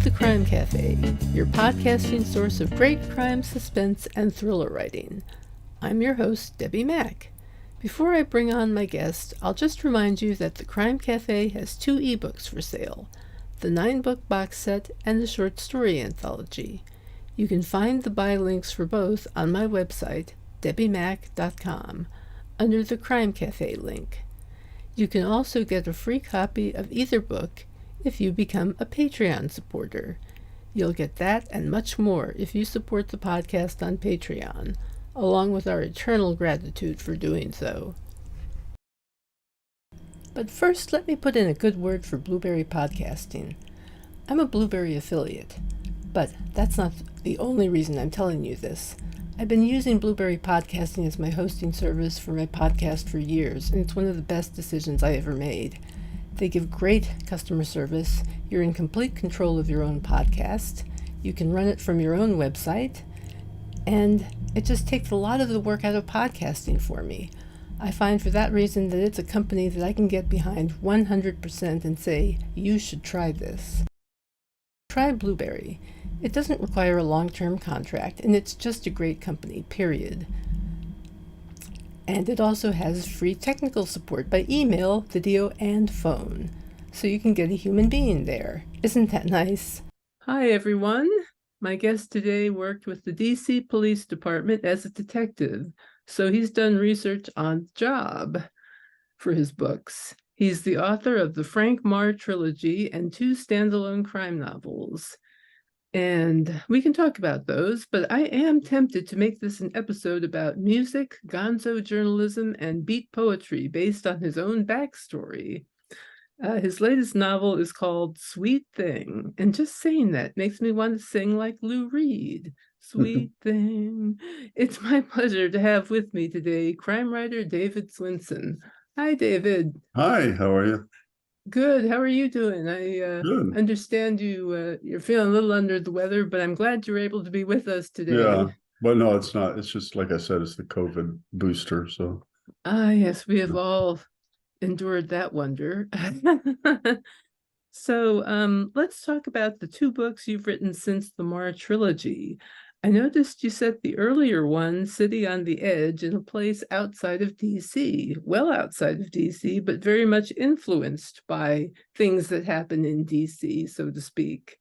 the Crime Cafe, your podcasting source of great crime, suspense, and thriller writing. I'm your host, Debbi Mack. Before I bring on my guest, I'll just remind you that the Crime Cafe has 2 ebooks for sale, the 9-book box set and the short story anthology. You can find the buy links for both on my website, debbimack.com, under the Crime Cafe link. You can also get a free copy of either book if you become a Patreon supporter. You'll get that and much more if you support the podcast on Patreon, along with our eternal gratitude for doing so. But first, let me put in a good word for Blueberry Podcasting. I'm a Blueberry affiliate, but that's not the only reason I'm telling you this. I've been using Blueberry Podcasting as my hosting service for my podcast for years, and it's one of the best decisions I ever made. They give great customer service. You're in complete control of your own podcast. You can run it from your own website, and it just takes a lot of the work out of podcasting for me. I find for that reason that it's a company that I can get behind 100% and say, you should try this. Try Blueberry. It doesn't require a long-term contract, and it's just a great company, period. And it also has free technical support by email, video, and phone, so you can get a human being there. Isn't that nice? Hi, everyone. My guest today worked with the D.C. Police Department as a detective, so he's done research on the job for his books. He's the author of the Frank Marr trilogy and 2 standalone crime novels. And we can talk about those, but I am tempted to make this an episode about music, gonzo journalism, and beat poetry based on his own backstory. His latest novel is called Sweet Thing, and just saying that makes me want to sing like Lou Reed. Sweet Thing. It's my pleasure to have with me today crime writer David Swinson. Hi, David. Hi, how are you? Good. How are you doing? I Good. understand you're feeling a little under the weather, but I'm glad you're able to be with us today. Yeah, but no, it's not. It's just like I said, it's the COVID booster. So Yes, we have all endured that wonder. So let's talk about the 2 books you've written since the Marr trilogy. I noticed you set the earlier one, City on the Edge, in a place outside of D.C., well outside of D.C., but very much influenced by things that happen in D.C., so to speak.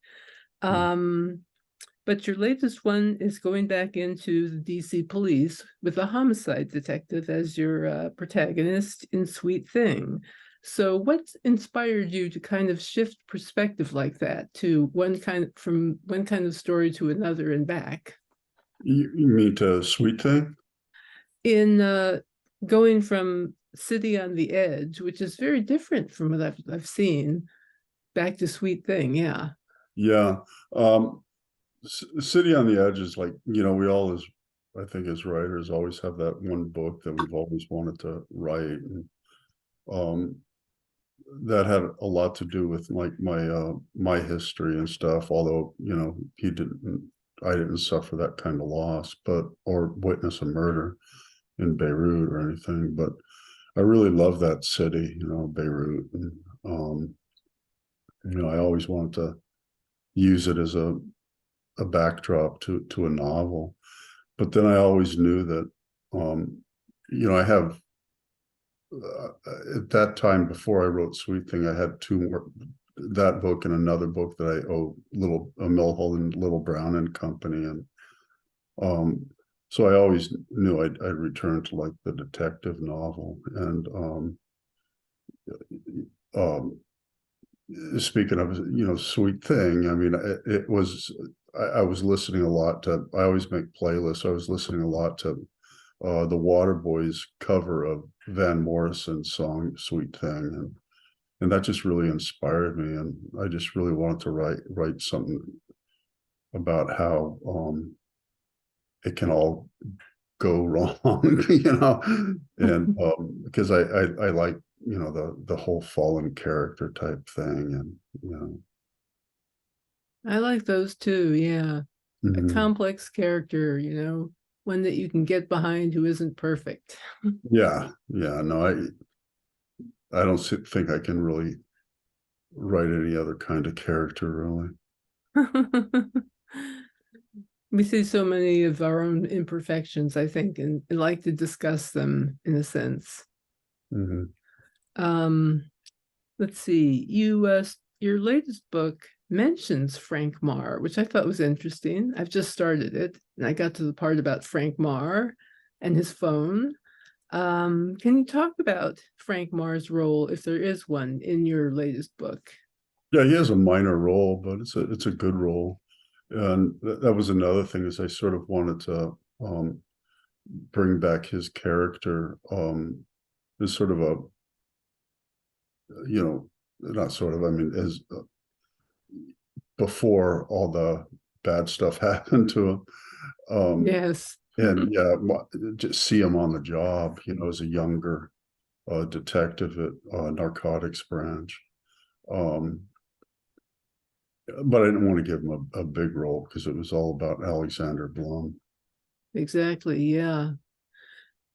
But your latest one is going back into the D.C. police with a homicide detective as your protagonist in Sweet Thing. So what inspired you to kind of shift perspective like that to from one kind of story to another and back? you mean to Sweet Thing? In going from City on the Edge, which is very different from what I've seen, back to Sweet Thing, yeah. Yeah. City on the Edge is like, we all I think as writers always have that one book that we've always wanted to write. And that had a lot to do with like my history and stuff, although I didn't suffer that kind of loss or witness a murder in Beirut or anything, but I really love that city, Beirut. And I always wanted to use it as a backdrop to a novel. But then I always knew that I have at that time, before I wrote Sweet Thing, I had 2 more, that book and another book that I owe Millholland Little Brown and Company. And so I always knew I'd return to like the detective novel. And speaking of Sweet Thing, I mean, it was, I was listening a lot to, I always make playlists. I was listening a lot to the Waterboys cover of Van Morrison's song Sweet Thing, and that just really inspired me, and I just really wanted to write something about how it can all go wrong, and because I like the whole fallen character type thing, and I like those too, yeah. A complex character, one that you can get behind who isn't perfect. Yeah, no, I don't think I can really write any other kind of character, really. We see so many of our own imperfections, I think, and like to discuss them in a sense. Mhm. Um, let's see. Your latest book mentions Frank Marr, which I thought was interesting. I've just started it, and I got to the part about Frank Marr and his phone. Can you talk about Frank Marr's role, if there is one, in your latest book? Yeah, he has a minor role, but it's a good role. And that was another thing is I sort of wanted to bring back his character as sort of a, you know, not sort of, I mean, as before all the bad stuff happened to him. Yes. And yeah, just see him on the job, as a younger detective at narcotics branch. Um, but I didn't want to give him a big role because it was all about Alexander Blum. Exactly. Yeah.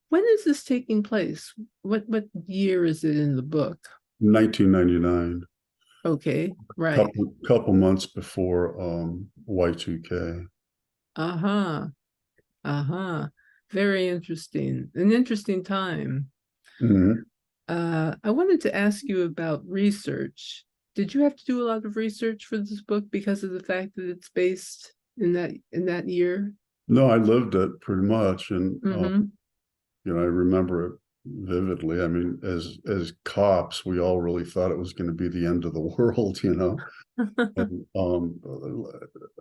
When is this taking place? What year is it in the book? 1999, Okay, right. couple months before Y2K. Uh-huh. Uh-huh. Very interesting. An interesting time. Mhm. I wanted to ask you about research. Did you have to do a lot of research for this book because of the fact that it's based in that year? No, I lived it pretty much, and Mm-hmm. I remember it vividly. I mean, as cops, we all really thought it was going to be the end of the world. And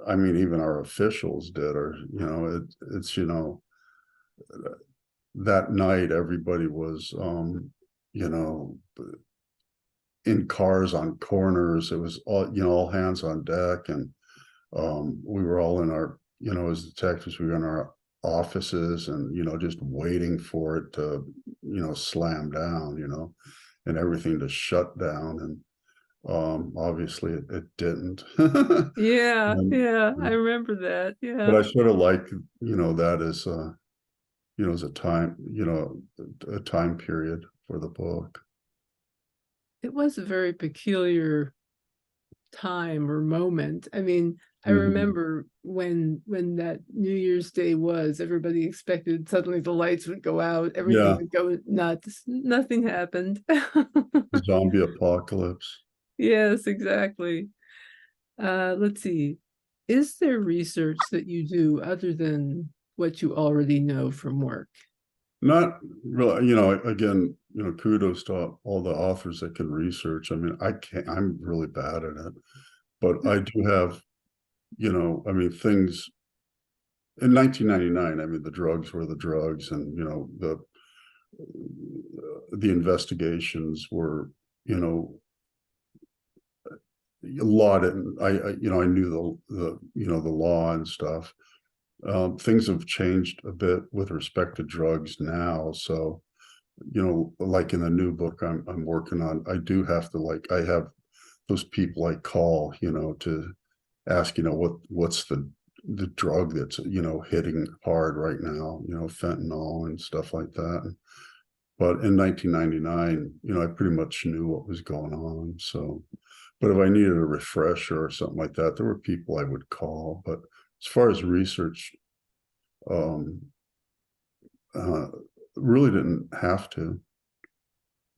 I mean, even our officials did, or it's that night everybody was you know in cars on corners. It was all hands on deck, and we were all in our, as detectives, we were in our offices and, just waiting for it to, slam down, and everything to shut down. And obviously it didn't. Yeah, And, yeah, I remember that. but Yeah. I sort of like, that as as a time, a time period for the book. It was a very peculiar time or moment. I mean, I Mhm. remember when that New Year's Day was, everybody expected suddenly the lights would go out, everything Yeah, would go nuts. Nothing happened. zombie apocalypse. Yes, exactly. Let's see. Is there research that you do other than what you already know from work? Not really, again, kudos to all the authors that can research. I mean, I can't, I'm really bad at it, but I do have, I mean, things in 1999, I mean, the drugs were the drugs, and, the investigations were, you know, a lot. And I knew the law and stuff. Things have changed a bit with respect to drugs now. So, like in the new book I'm working on, I do have to, like, I have those people I call, to ask, what's the drug that's, hitting hard right now, fentanyl and stuff like that. But in 1999, I pretty much knew what was going on. So, but if I needed a refresher or something like that, there were people I would call. But as far as research, um, uh, really didn't have to.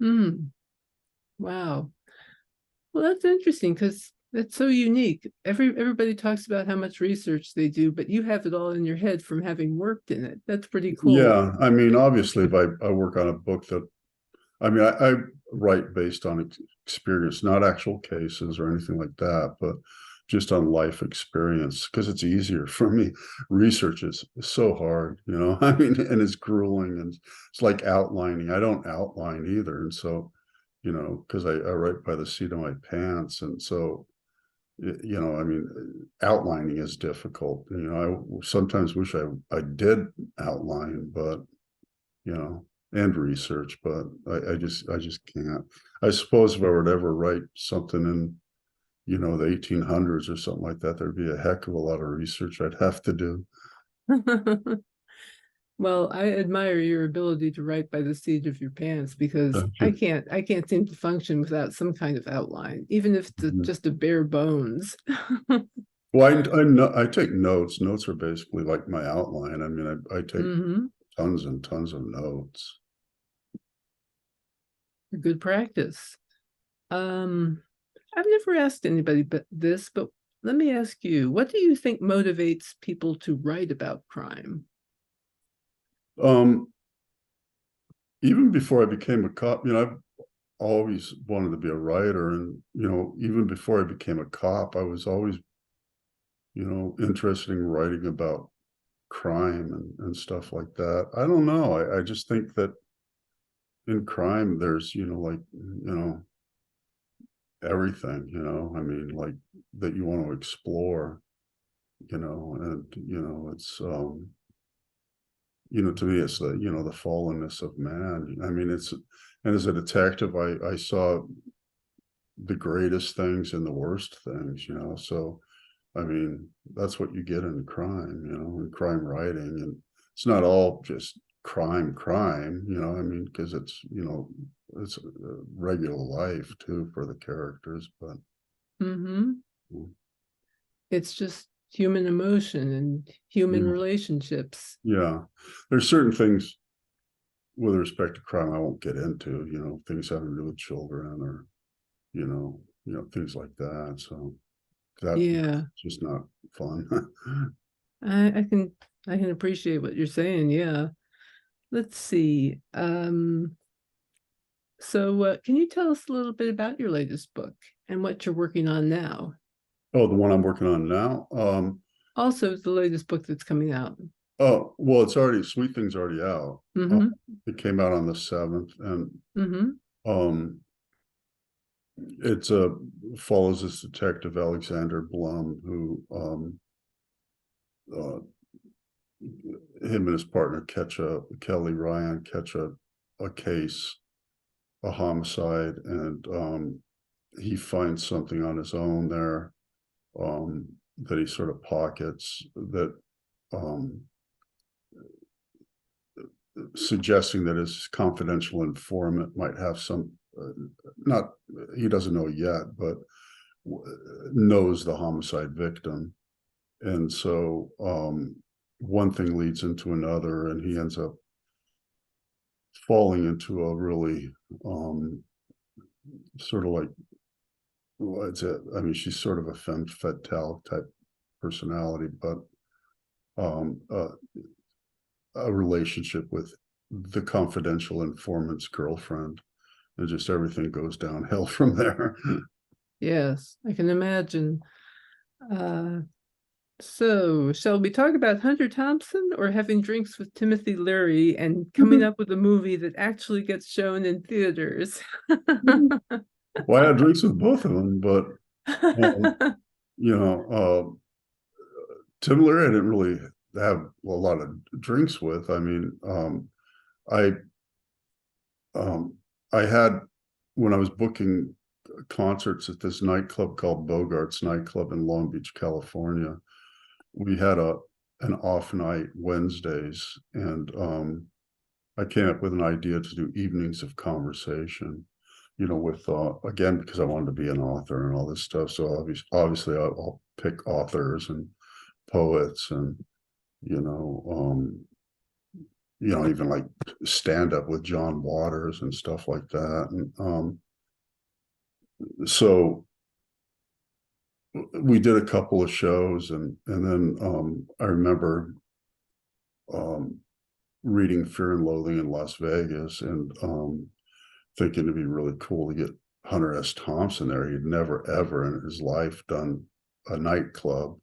Hmm. Wow. Well, that's interesting because that's so unique. Everybody talks about how much research they do, but you have it all in your head from having worked in it. That's pretty cool. Yeah, I mean, obviously, if I work on a book that, I mean, I write based on experience, not actual cases or anything like that, but just on life experience, because it's easier for me. Research is so hard, I mean, and it's grueling, and it's like outlining. I don't outline either. And so, because I write by the seat of my pants. And so, I mean, outlining is difficult. I sometimes wish I did outline, but and research, but I just can't. I suppose if I were to ever write something in, the 1800s or something like that, there'd be a heck of a lot of research I'd have to do. Well, I admire your ability to write by the seat of your pants because Thank you. I can't seem to function without some kind of outline, even if it's just a bare bones. Well, I take notes. Notes are basically like my outline. I mean, I take Mm-hmm. tons and tons of notes. Good practice. Um, I've never asked anybody but this, but let me ask you, what do you think motivates people to write about crime? Um, Even before I became a cop, I've always wanted to be a writer, and even before I became a cop, I was always interested in writing about crime and stuff like that. I don't know. I just think that in crime, there's like everything. I mean, like that you want to explore. And it's to me, it's the fallenness of man. I mean, and as a detective, I saw the greatest things and the worst things. So, I mean, that's what you get in crime, in crime writing. And it's not all just crime, I mean, because it's regular life too for the characters. But Mm-hmm. It's just human emotion and human yeah, relationships. yeah, there's certain things with respect to crime I won't get into, things having to do with children or, things like that. So that's Yeah, just not fun. I can appreciate what you're saying. Yeah. Let's see. So can you tell us a little bit about your latest book and what you're working on now? Oh, the one I'm working on now. Also, the latest book that's coming out. Oh, well, it's already Sweet Thing's already out. Mm-hmm. It came out on the 7th, and Mm-hmm. um, it's a follows this detective Alexander Blum, who uh, him and his partner Kelly Ryan catch a case, a homicide, and he finds something on his own there that he sort of pockets that um, suggesting that his confidential informant might have some, not, he doesn't know yet, but knows the homicide victim. And so one thing leads into another, and he ends up falling into a really sort of like, what's it? I mean, she's sort of a femme fatale type personality, but um, uh, a relationship with the confidential informant's girlfriend, and just everything goes downhill from there. Yes, I can imagine. Uh, so, shall we talk about Hunter Thompson or having drinks with Timothy Leary and coming up with a movie that actually gets shown in theaters? Well, I had drinks with both of them, but um, you know, Tim Leary, I didn't really have a lot of drinks with. I mean, I um, I had when I was booking concerts at this nightclub called Bogart's Nightclub in Long Beach, California. We had an off night Wednesdays, and I came up with an idea to do evenings of conversation, with again, because I wanted to be an author and all this stuff. So obviously I'll pick authors and poets and you know even like stand up with John Waters and stuff like that. And so we did a couple of shows, and then I remember um, reading Fear and Loathing in Las Vegas, and thinking it'd be really cool to get Hunter S. Thompson there. He'd never ever in his life done a nightclub.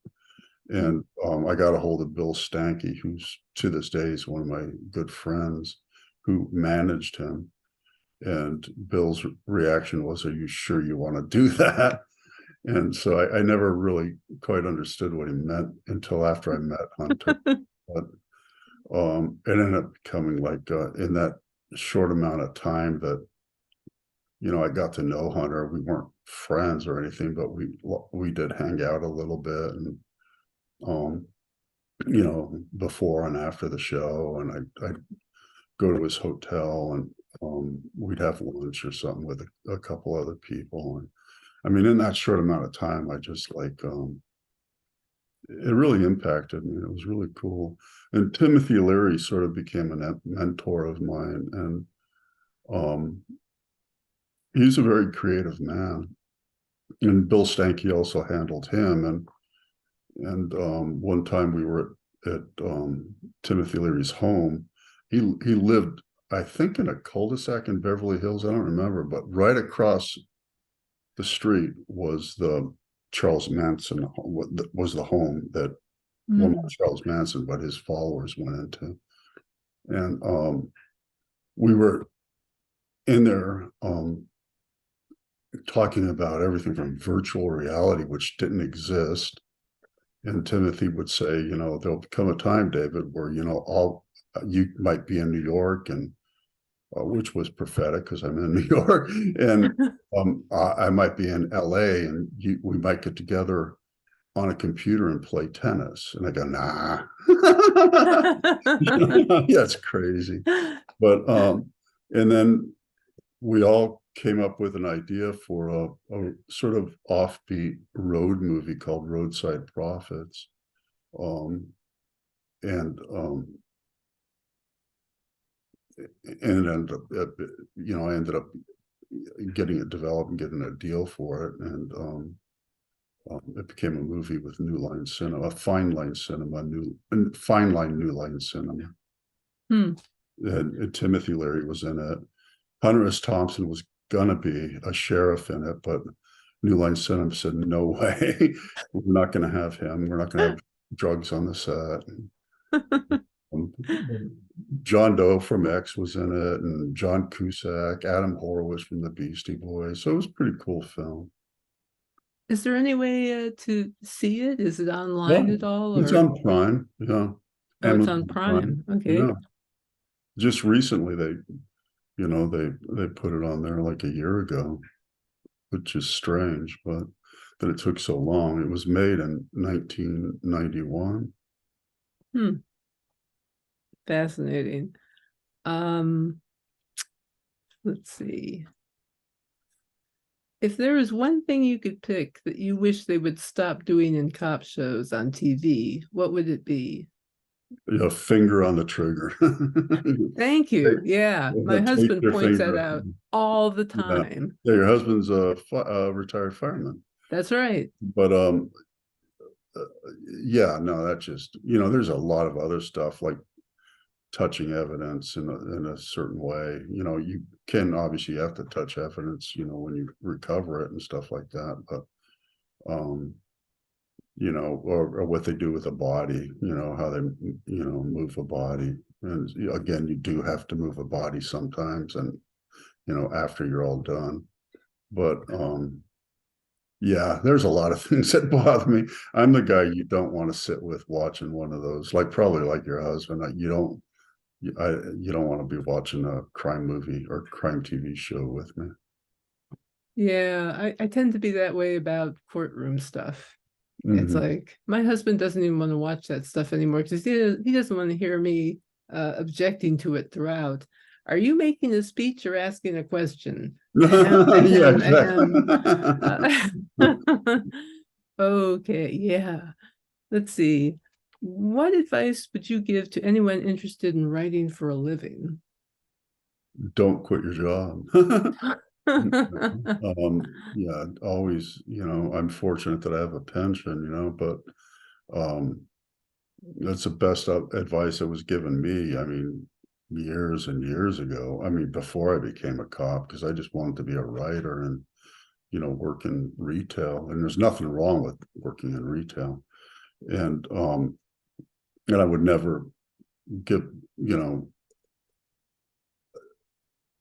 And I got a hold of Bill Stanky, who's to this day is one of my good friends, who managed him. And Bill's reaction was, "Are you sure you want to do that?" And so I never really quite understood what he meant until after I met Hunter. But it ended up becoming like in that short amount of time that I got to know Hunter. We weren't friends or anything, but we did hang out a little bit, and um, before and after the show, and I'd go to his hotel, and we'd have lunch or something with a couple other people. And I mean, in that short amount of time, I just like it really impacted me. It was really cool. And Timothy Leary sort of became a mentor of mine, and um, he's a very creative man. And Bill Stanky also handled him. And one time we were at Timothy Leary's home. He lived, I think, in a cul-de-sac in Beverly Hills. I don't remember, but right across the street was the Charles Manson, was the home that, well, not Charles Manson, but his followers went into. And we were in there talking about everything from virtual reality, which didn't exist. And Timothy would say, there'll come a time, David, where, you might be in New York, and which was prophetic because I'm in New York, and I might be in LA, and we might get together on a computer and play tennis. And I go, nah. Yeah, it's crazy. But and then we all came up with an idea for a sort of offbeat road movie called Roadside Prophets. And it ended up, I ended up getting it developed and getting a deal for it. And it became a movie with New Line Cinema, Fine Line New Line Cinema. And Timothy Leary was in it. Hunter S. Thompson was gonna be a sheriff in it, but New Line Cinema said, no way, we're not gonna have him. We're not gonna have drugs on the set. John Doe from X was in it, and John Cusack, Adam Horowitz from the Beastie Boys. So it was a pretty cool film. Is there any way to see it? Is it online at all? It's on Prime. Yeah. Oh, it's on Prime. Okay. Yeah. Just recently, they put it on there like a year ago, which is strange, but that it took so long. It was made in 1991. Fascinating. Let's see. If there was one thing you could pick that you wish they would stop doing in cop shows on TV, what would it be? Finger on the trigger. Thank you. Yeah, my husband points that out all the time. Yeah, your husband's a retired fireman. That's right. But yeah, no, that's just, there's a lot of other stuff like touching evidence in a certain way. You can obviously, you have to touch evidence, when you recover it and stuff like that. But or what they do with a body, how they, move a body. And again, you do have to move a body sometimes, and, after you're all done. But yeah, there's a lot of things that bother me. I'm the guy you don't want to sit with watching one of those, probably like your husband. You don't want to be watching a crime movie or crime TV show with me. Yeah, I tend to be that way about courtroom stuff. It's like my husband doesn't even want to watch that stuff anymore because he doesn't want to hear me objecting to it throughout. Are you making a speech or asking a question? Yeah, exactly. Okay, yeah. Let's see. What advice would you give to anyone interested in writing for a living? Don't quit your job. Yeah, always, I'm fortunate that I have a pension, but that's the best advice that was given me. I mean, years and years ago. I mean, before I became a cop, because I just wanted to be a writer and, work in retail. And there's nothing wrong with working in retail. And I would never get,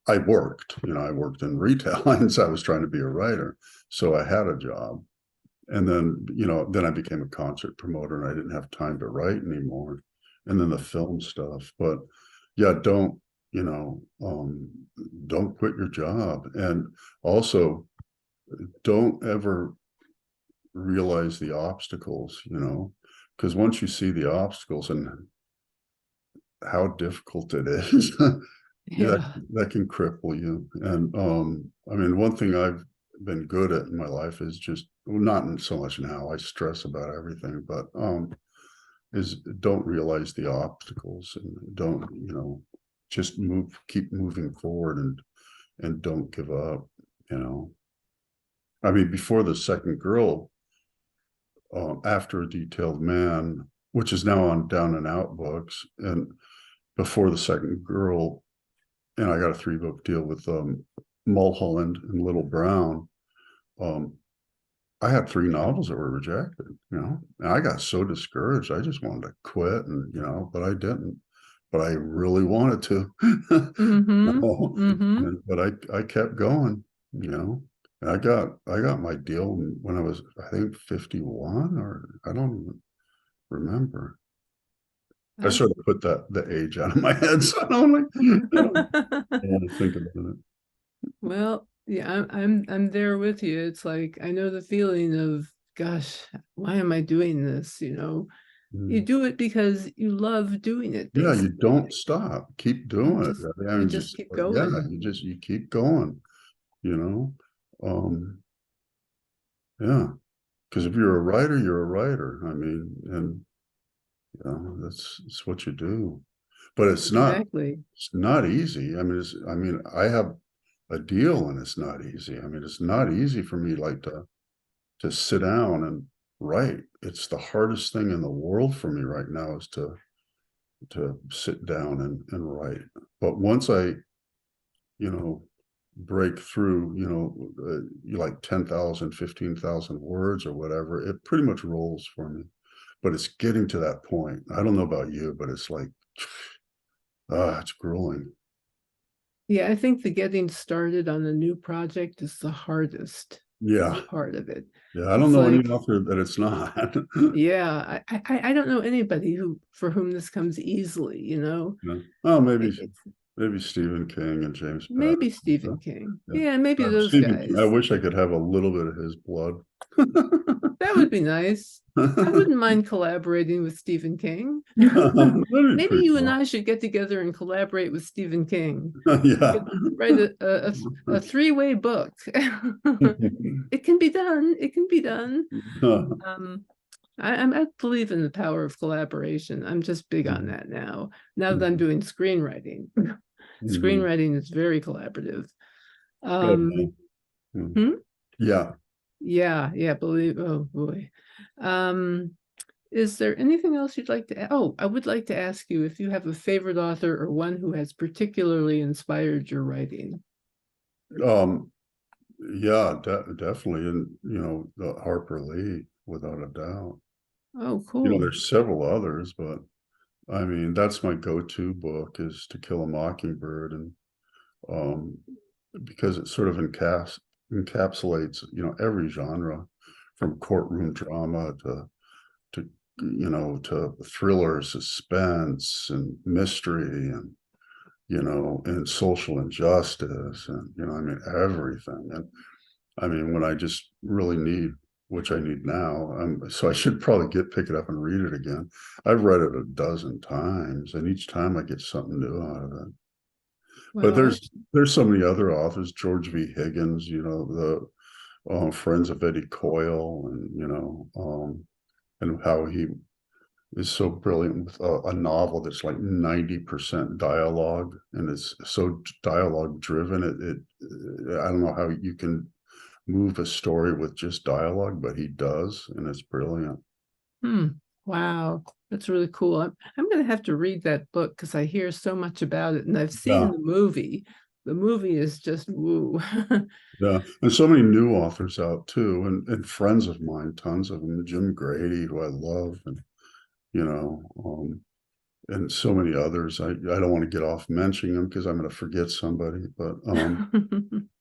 I worked in retail, and so I was trying to be a writer. So I had a job. And then, then I became a concert promoter, and I didn't have time to write anymore. And then the film stuff. But yeah, don't quit your job. And also don't ever realize the obstacles, because once you see the obstacles and how difficult it is, that can cripple you. And I mean, one thing I've been good at in my life is just well, not so much now, I stress about everything, but is don't realize the obstacles and don't, just keep moving forward and don't give up, you know. I mean, before the second girl, after a detailed man, which is now on Down and Out books, and before the second girl, and I got a 3-book deal with Mulholland and Little Brown. Um, I had 3 novels that were rejected, and I got so discouraged. I just wanted to quit, and but I didn't. But I really wanted to. Mm-hmm. Mm-hmm. But I kept going, And I got my deal when I was, I think, 51, or I don't even remember. I Oh. sort of put the age out of my head, so I don't want to think about it. Well, yeah, I'm there with you. It's like I know the feeling of, gosh, why am I doing this? You Mm. do it because you love doing it, Yeah, you basically. don't stop. Keep You doing it. just I you mean, just just keep yeah, going. you keep going, you know. Yeah, because if you're a writer, you're a writer. I mean, and that's what you do. But Exactly. it's not easy. I mean, I have a deal and it's not easy. I mean, it's not easy for me like to sit down and write. It's the hardest thing in the world for me right now is to sit down and write. But once I, you know, break through, you like 10,000, 15,000 words or whatever, it pretty much rolls for me. But it's getting to that point. I don't know about you, but it's like, it's grueling. Yeah, I think the getting started on a new project is the hardest Yeah. part of it. Yeah. I don't It's know any like, author that it's not. yeah, I don't know anybody for whom this comes easy. Yeah. Oh, It's maybe Stephen King and James maybe Patterson. Stephen King. Yeah. Yeah, maybe those Stephen King, I guys. wish I could have a little bit of his blood. That would be nice. I wouldn't mind collaborating with Stephen King. That'd be Maybe pretty you and cool. I should get together and collaborate with Stephen King. We Yeah. could write a three-way book. It can be done. It can be done. Um, I believe in the power of collaboration. I'm just big on that now. Now that I'm doing screenwriting, Mhm. screenwriting is very collaborative. Good, Um, man. Mm. hmm? Yeah. Yeah, believe. Oh boy. Um, is there anything else you'd like to? Oh, I would like to ask you if you have a favorite author or one who has particularly inspired your writing. Um, yeah, definitely. And, the Harper Lee, without a doubt. Oh, cool. There's several others, but I mean, that's my go-to book is To Kill a Mockingbird. And um, because it sort of encapsulates, every genre from courtroom drama to to thriller, suspense, and mystery, and social injustice, and I mean everything. And I mean, when I just really need, which I need now, so I should probably pick it up and read it again. I've read it a dozen times, and each time I get something new out of it. But Well, there's so many other authors, George V. Higgins, the Friends of Eddie Coyle, and how he is so brilliant with a novel that's like 90% dialogue, and it's so dialogue driven. I don't know how you can move a story with just dialogue, but he does, and it's brilliant. hmm. Wow, that's really cool. I'm going to have to read that book because I hear so much about it, and I've seen Yeah, the movie. The movie is just woo. yeah, and so many new authors out too, and friends of mine, tons of them. Jim Grady, who I love, and you know, um, and so many others. I don't want to get off mentioning them because I'm going to forget somebody, but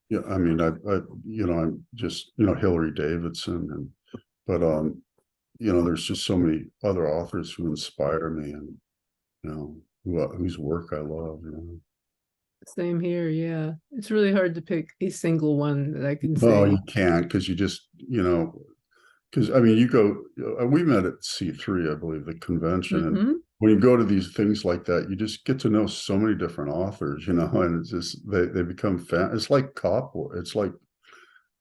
yeah, I mean, I'm just Hillary Davidson, but there's just so many other authors who inspire me, and whose work I love. Same here, yeah. It's really hard to pick a single one that I can Oh, you say. can't because you just because I mean, we met at C3, I believe, the convention, and Hmm. when you go to these things like that, you just get to know so many different authors, and it's just they become fan. It's like cop. It's like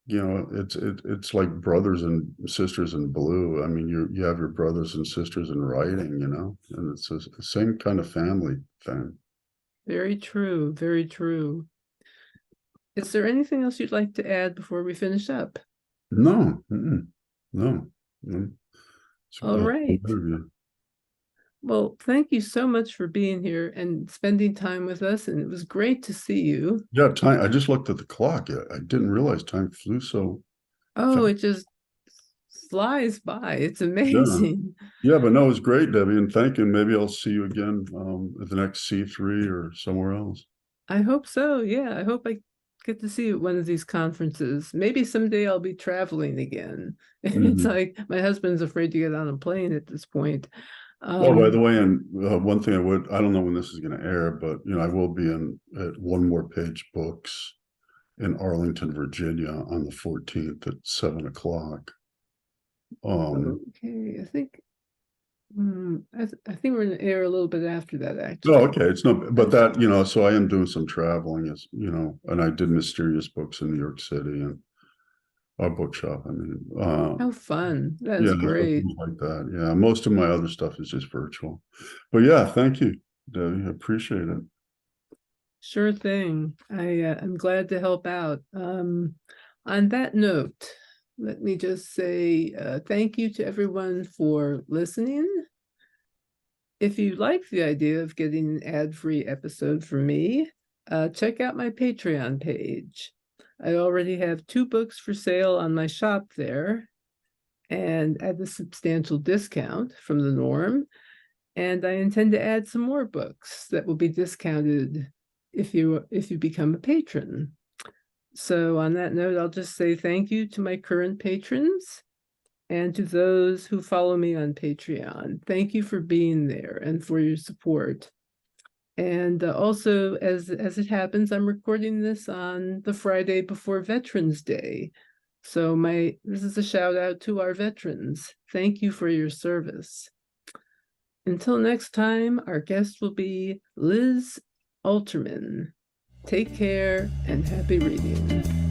it's like brothers and sisters in blue. I mean, you have your brothers and sisters in writing, and it's the same kind of family thing. Very true. Very true. Is there anything else you'd like to add before we finish up? No, no. It's a All good right. interview. Well, thank you so much for being here and spending time with us. And it was great to see you. Yeah, time. I just looked at the clock. I didn't realize time flew so Oh, fast. it just flies by. It's Yeah. amazing. Yeah, but no, it was great, Debbie, and thank you. Maybe I'll see you again at the next C3 or somewhere else. I hope so. Yeah, I hope I get to see you at one of these conferences. Maybe someday I'll be traveling again. It's Mhm. like my husband's afraid to get on a plane at this point. Oh, by the Um, way, and one thing I don't know when this is going to air, but I will be in at One More Page Books in Arlington, Virginia on the 14th at 7 o'clock. okay, I think we're in the air a little bit after that, Oh, actually. okay. It's no, but that, so I am doing some traveling and I did Mysterious Books in New York City and our bookshop. I mean, How fun. That yeah, is great. things like that. Yeah. Most of my other stuff is just virtual, but yeah, thank you, Debbie. I appreciate it. Sure thing. I'm glad to help out. On that note, let me just say thank you to everyone for listening. If you like the idea of getting an ad-free episode from me, check out my Patreon page. I already have 2 books for sale on my shop there, and at a substantial discount from the norm. And I intend to add some more books that will be discounted if you become a patron. So on that note, I'll just say thank you to my current patrons and to those who follow me on Patreon. Thank you for being there and for your support. And also, as it happens, I'm recording this on the Friday before Veterans Day. So this is a shout out to our veterans. Thank you for your service. Until next time, our guest will be Liz Alterman. Take care and happy reading.